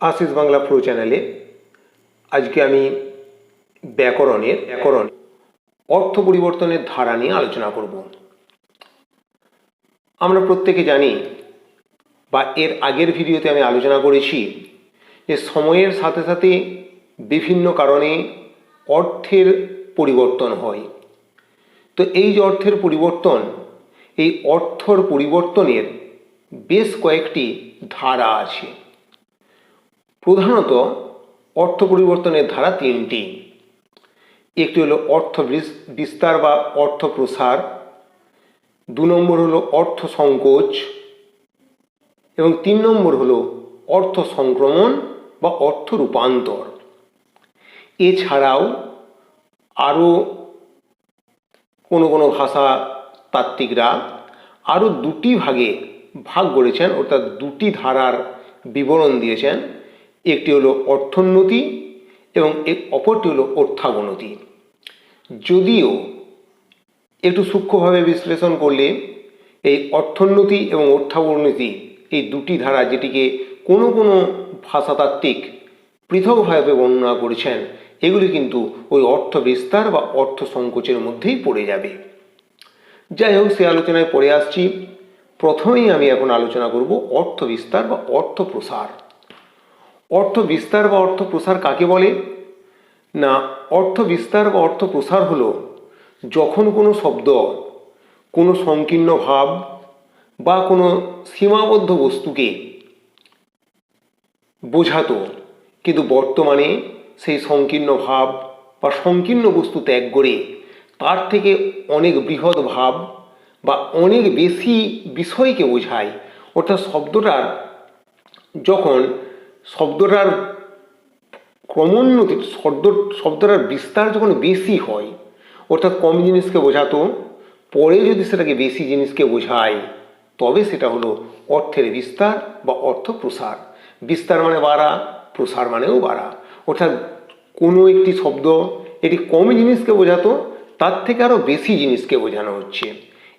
आशीष Bangla pro चैनले आज के आमी व्याकरण अर्थ परिवर्तনের धारा निये आलोचना करब। आमरा प्रत्येके जानी बा एर आगेर भिडियोते आमी आलोचना करेछि जे समयेर साथे साथे विभिन्न कारणे अर्थेर परिवर्तन हय। तो এই যে অর্থের পরিবর্তন, এই অর্থর পরিবর্তনের বেশ কয়েকটি ধারা আছে। প্রধানত অর্থ পরিবর্তনের ধারা তিনটি। একটি হলো অর্থ বিস্তার বা অর্থ প্রসার, 2 নম্বর হলো অর্থ সংকোচ এবং 3 নম্বর হলো অর্থ সংক্রমণ বা অর্থ রূপান্তর। এছাড়াও আরও কোনো ভাষা তাত্ত্বিকরা আরও দুটি ভাগে ভাগ করেছেন, অর্থাৎ দুটি ধারার বিবরণ দিয়েছেন। একটি হলো অর্থোন্নতি এবং অপরটি হলো অর্থাবনতি। যদিও একটু সূক্ষ্মভাবে বিশ্লেষণ করলে এই অর্থোন্নতি এবং অর্থাবনতি এই দুটি ধারা, যেটিকে কোনো ভাষাতাত্ত্বিক পৃথকভাবে বর্ণনা করেছেন, এগুলি কিন্তু ওই অর্থ বিস্তার বা অর্থ সংকোচের মধ্যেই পড়ে যাবে। যাই হোক, সে আলোচনায় পড়ে আসছি। প্রথমেই আমি এখন আলোচনা করব অর্থ বিস্তার বা অর্থ প্রসার। অর্থ বিস্তার বা অর্থ প্রসার কাকে বলে? না, অর্থ বিস্তার বা অর্থ প্রসার হলো যখন কোনো শব্দ কোনো সংকীর্ণ ভাব বা কোনো সীমাবদ্ধ বস্তুকে বোঝাতো, কিন্তু বর্তমানে সেই সংকীর্ণ ভাব বা সংকীর্ণ বস্তু ত্যাগ করে তার থেকে অনেক বৃহৎ ভাব বা অনেক বেশি বিষয়কে বোঝায়। অর্থাৎ শব্দটার ক্রমোন্নতি, শব্দটার বিস্তার যখন বেশি হয়, অর্থাৎ কম জিনিসকে বোঝাতো, পরে যদি সেটাকে বেশি জিনিসকে বোঝায়, তবে সেটা হলো অর্থের বিস্তার বা অর্থ প্রসার। বিস্তার মানে বাড়া, প্রসার মানেও বাড়া। অর্থাৎ কোনো একটি শব্দ এটি কম জিনিসকে বোঝাতো, তার থেকে আরও বেশি জিনিসকে বোঝানো হচ্ছে,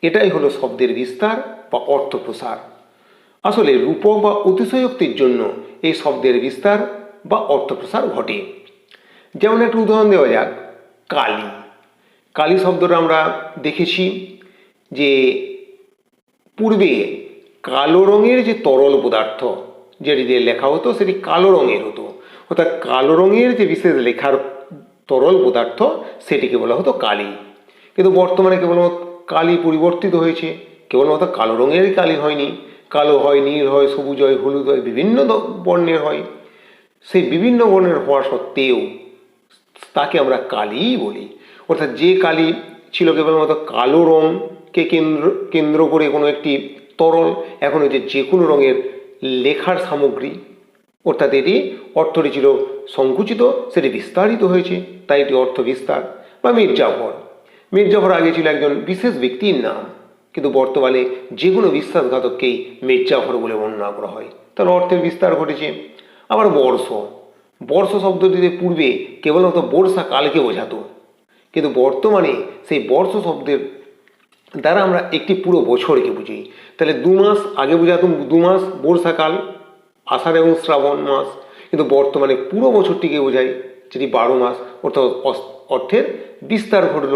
এটাই হলো শব্দের বিস্তার বা অর্থ প্রসার। আসলে রূপক বা অতিশয়োক্তির জন্য এই শব্দের বিস্তার বা অর্থ প্রসার ঘটে। যেমন একটা উদাহরণ দেওয়া যাক, কালি। কালি শব্দটা আমরা দেখেছি যে পূর্বে কালো রঙের যে তরল পদার্থ যেটি দিয়ে লেখা হতো, সেটি কালো রঙের হতো। অর্থাৎ কালো রঙের যে বিশেষ লেখার তরল পদার্থ, সেটিকে বলা হতো কালি। কিন্তু বর্তমানে কেবলমাত্র কালি পরিবর্তিত হয়েছে, কেবলমাত্র কালো রঙেরই কালি হয়নি, কালো হয়, নীল হয়, সবুজ হয়, হলুদ হয়, বিভিন্ন বর্ণের হয়। সেই বিভিন্ন বর্ণের হওয়া সত্ত্বেও তাকে আমরা কালিই বলি। অর্থাৎ যে কালি ছিল কেবলমাত্র কালো রঙকে কেন্দ্র করে কোনো একটি তরল, এখন হচ্ছে যে কোনো রঙের লেখার সামগ্রী। অর্থাৎ এটি অর্থটি ছিল সংকুচিত, সেটি বিস্তারিত হয়েছে, তাই এটি অর্থ বিস্তার। বা মির্জাফর আগে ছিল একজন বিশেষ ব্যক্তির নাম, কিন্তু বর্তমানে যে কোনো বিশ্বাসঘাতককেই মির্জাফর বলে বর্ণনা করা হয়, তার অর্থের বিস্তার ঘটেছে। আবার বর্ষ শব্দটিতে পূর্বে কেবলমাত্র বর্ষাকালকে বোঝাতো, কিন্তু বর্তমানে সেই বর্ষ শব্দের দ্বারা আমরা একটি পুরো বছরকে বুঝি। তাহলে 2 মাস আগে বোঝাতাম 2 মাস বর্ষাকাল, আষাঢ় এবং শ্রাবণ মাস, কিন্তু বর্তমানে পুরো বছরটিকে বোঝায়, যেটি 12 মাস। অর্থাৎ অর্থের বিস্তার ঘটল।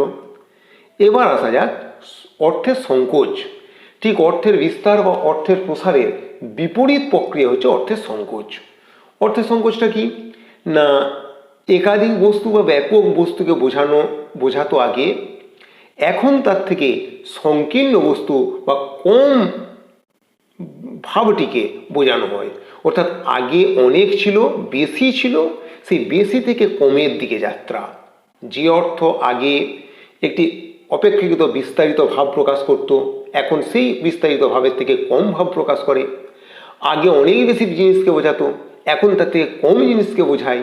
এবার আসা যাক অর্থের সংকোচ। ঠিক অর্থের বিস্তার বা অর্থের প্রসারের বিপরীত প্রক্রিয়া হচ্ছে অর্থের সংকোচ। অর্থের সংকোচটা কি? না, একাধিক বস্তু বা ব্যাপক বস্তুকে বোঝাতো আগে, এখন তার থেকে সংকীর্ণ বস্তু বা কম ভাবটিকে বোঝানো হয়। অর্থাৎ আগে অনেক ছিল, বেশি ছিল, সেই বেশি থেকে কমের দিকে যাত্রা। যে অর্থ আগে একটি অপেক্ষাকৃত বিস্তারিত ভাব প্রকাশ করত, এখন সেই বিস্তারিত ভাবের থেকে কম ভাব প্রকাশ করে। আগে অনেক বেশি জিনিসকে বোঝাতো, এখন তার থেকে কম জিনিসকে বোঝায়,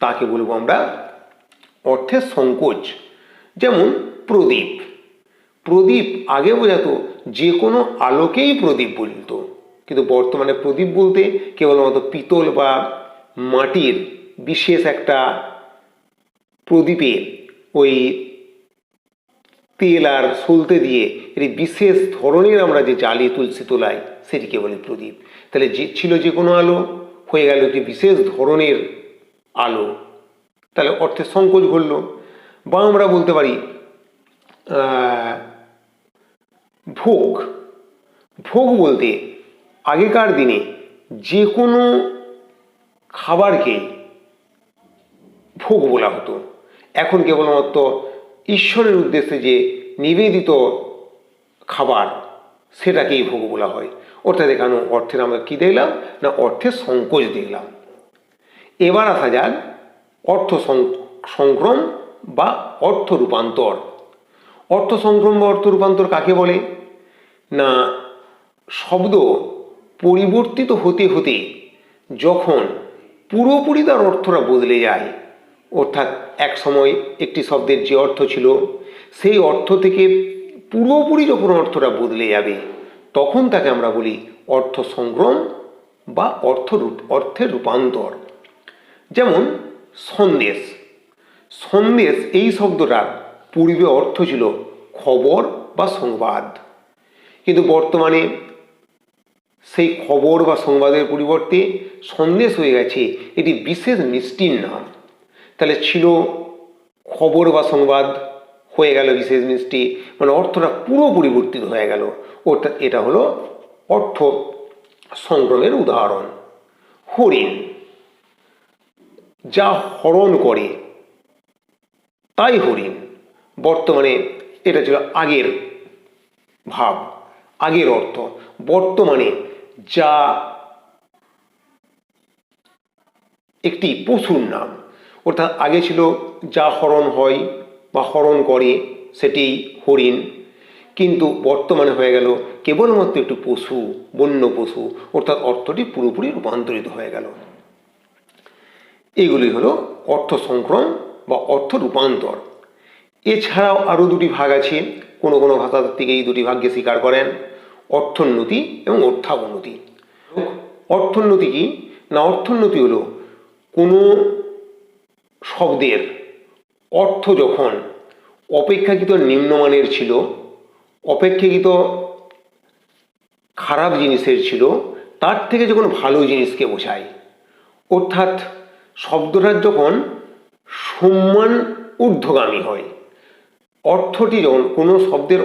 তাকে বলবো আমরা অর্থের সংকোচ। যেমন প্রদীপ আগে বোঝাতো যে কোনো আলোকেই প্রদীপ বলতো, কিন্তু বর্তমানে প্রদীপ বলতে কেবলমাত্র পিতল বা মাটির বিশেষ একটা প্রদীপে ওই তেল আর সলতে দিয়ে এটি বিশেষ ধরনের আমরা যে জ্বালিয়ে তুলসী তোলাই, সেটিকে বলে প্রদীপ। তাহলে যে ছিল যে কোনো আলো, হয়ে গেল একটি বিশেষ ধরনের আলো, তাহলে অর্থের সংকোচ ঘটল। বা আমরা বলতে পারি ভোগ। ভোগ বলতে আগেকার দিনে যে কোনো খাবারকে ভোগ বলা হতো। এখন কেবলমাত্র ঈশ্বরের উদ্দেশ্যে যে নিবেদিত খাবার সেটাকেই ভোগ বলা হয়। অর্থাৎ এখানে অর্থের আমরা কী দেখলাম না, অর্থের সংকোচ দেখলাম। এবার আসা যাক অর্থ সংক্রম বা অর্থ রূপান্তর। অর্থ সংক্রম বা অর্থ রূপান্তর কাকে বলে না, শব্দ পরিবর্তিত হতে হতে যখন পুরোপুরি তার অর্থটা বদলে যায়, অর্থাৎ এক সময় একটি শব্দের যে অর্থ ছিল সেই অর্থ থেকে পুরোপুরি যখন অর্থটা বদলে যাবে, তখন তাকে আমরা বলি অর্থ সংক্রম বা অর্থের রূপান্তর। যেমন সন্দেশ। সন্দেশ এই শব্দটার পূর্বে অর্থ ছিল খবর বা সংবাদ, কিন্তু বর্তমানে সেই খবর বা সংবাদের পরিবর্তে সন্দেশ হয়ে গেছে এটি বিশেষ মিষ্টির নাম। তাহলে ছিল খবর বা সংবাদ, হয়ে গেল বিশেষ মিষ্টি, মানে অর্থটা পুরো পরিবর্তিত হয়ে গেল। অর্থাৎ এটা হলো অর্থ সংক্রমের উদাহরণ। হরিণ। যা হরণ করে তাই হরিণ, বর্তমানে এটা ছিল আগের ভাব, আগের অর্থ। বর্তমানে যা একটি পশুর নাম, অর্থাৎ আগে ছিল যা হরণ হয় বা হরণ করে সেটি হরিণ, কিন্তু বর্তমানে হয়ে গেল কেবলমাত্র একটি পশু, বন্য পশু, অর্থাৎ অর্থটি পুরোপুরি রূপান্তরিত হয়ে গেল। এগুলি হলো অর্থ সংক্রম বা অর্থ রূপান্তর। এছাড়াও আরও দুটি ভাগ আছে, কোনো কোনো ভাষাতাত্ত্বিক এই দুটি ভাগকে স্বীকার করেন, অর্থোন্নতি এবং অর্থাবনতি। অর্থোন্নতি কি না, অর্থোন্নতি হলো কোনো শব্দের অর্থ যখন অপেক্ষাকৃত নিম্নমানের ছিল, অপেক্ষাকৃত খারাপ জিনিসের ছিল, তার থেকে যখন ভালো জিনিসকে বোঝায়, অর্থাৎ শব্দটার যখন সম্মান ঊর্ধ্বগামী হয়, অর্থটি যখন কোনো শব্দের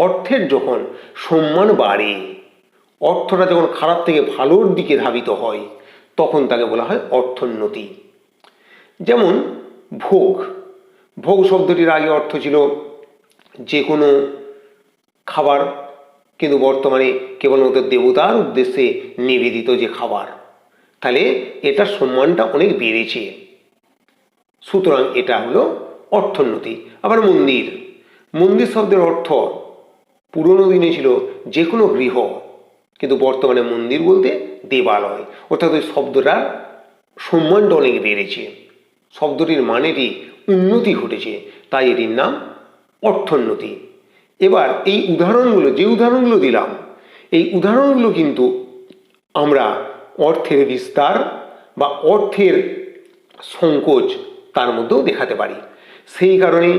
অর্থের যখন সম্মান বাড়ে, অর্থটা যখন খারাপ থেকে ভালোর দিকে ধাবিত হয়, তখন তাকে বলা হয় অর্থোন্নতি। যেমন ভোগ। ভোগ শব্দটির আগে অর্থ ছিল যে কোনো খাবার, কিন্তু বর্তমানে কেবলমাত্র দেবতার উদ্দেশ্যে নিবেদিত যে খাবার, তাহলে এটার সম্মানটা অনেক বেড়েছে, সুতরাং এটা হলো অর্থোন্নতি। আবার মন্দির। মন্দির শব্দের অর্থ পুরনো দিনে ছিল যে কোনো গৃহ, কিন্তু বর্তমানে মন্দির বলতে দেবালয়, অর্থাৎ ওই শব্দটার সম্মানটা অনেক বেড়েছে, শব্দটির মানেটি উন্নতি ঘটেছে, তাই এটির নাম অর্থোন্নতি। এবার এই উদাহরণগুলো, যে উদাহরণগুলো দিলাম, এই উদাহরণগুলো কিন্তু আমরা অর্থের বিস্তার বা অর্থের সংকোচ তার মধ্যেও দেখাতে পারি। সেই কারণে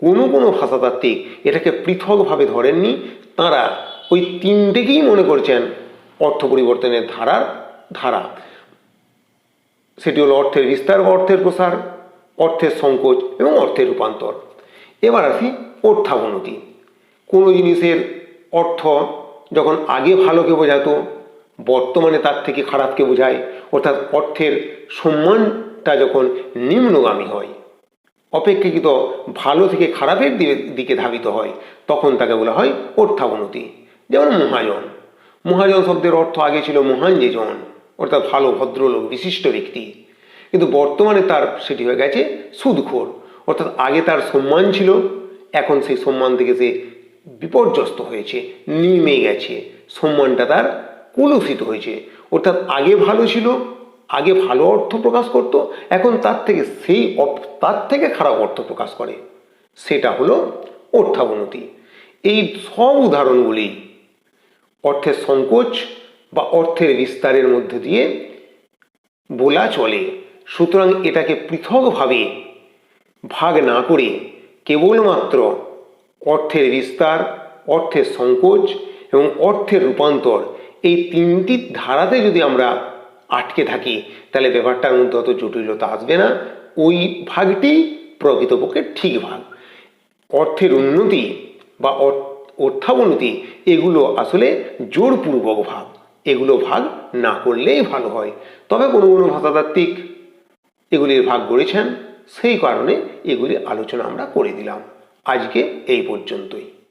কোনো কোনো ভাষাতাত্ত্বিক এটাকে পৃথকভাবে ধরেননি, তাঁরা ওই তিনটেকেই মনে করছেন অর্থ পরিবর্তনের ধারা। সেটি হলো অর্থের বিস্তার বা অর্থের প্রসার, অর্থের সংকোচ এবং অর্থের রূপান্তর। এবার আসি অর্থাবনতি। কোনো জিনিসের অর্থ যখন আগে ভালোকে বোঝাতো, বর্তমানে তার থেকে খারাপকে বোঝায়, অর্থাৎ অর্থের সম্মানটা যখন নিম্নগামী হয়, অপেক্ষাকৃত ভালো থেকে খারাপের দিকে ধাবিত হয়, তখন তাকে বলা হয় অর্থাবনতি। যেমন মহাজন। মহাজন শব্দের অর্থ আগে ছিল মহান যে জন, অর্থাৎ ভালো ভদ্রলোক বিশিষ্ট ব্যক্তি, কিন্তু বর্তমানে তার সেটি হয়ে গেছে সুদখোর, অর্থাৎ আগে তার সম্মান ছিল, এখন সেই সম্মান থেকে সে বিপর্যস্ত হয়েছে, নেমে গেছে, সম্মানটা তার কলুষিত হয়েছে। অর্থাৎ আগে ভালো ছিল, আগে ভালো অর্থ প্রকাশ করত, এখন তার থেকে খারাপ অর্থ প্রকাশ করে, সেটা হলো অর্থাবনতি। এই সব উদাহরণগুলি অর্থের সংকোচ বা অর্থের বিস্তারের মধ্যে দিয়ে বলা চলে। সুতরাং এটাকে পৃথকভাবে ভাগ না করে কেবলমাত্র অর্থের বিস্তার, অর্থের সংকোচ এবং অর্থের রূপান্তর, এই তিনটি ধারাতে যদি আমরা আটকে থাকি, তাহলে ব্যাপারটার মধ্যে অত জটিলতা আসবে না। ওই ভাগটি প্রকৃতপক্ষে ঠিক ভাগ। অর্থের উন্নতি বা অর্থাবনতি এগুলো আসলে জোরপূর্বক ভাগ, এগুলো ভাগ না করলেই ভালো হয়। তবে কোনো কোনো ভাষাতাত্ত্বিক এগুলির ভাগ করেছেন, সেই কারণে এগুলি আলোচনা আমরা করে দিলাম। আজকে এই পর্যন্তই।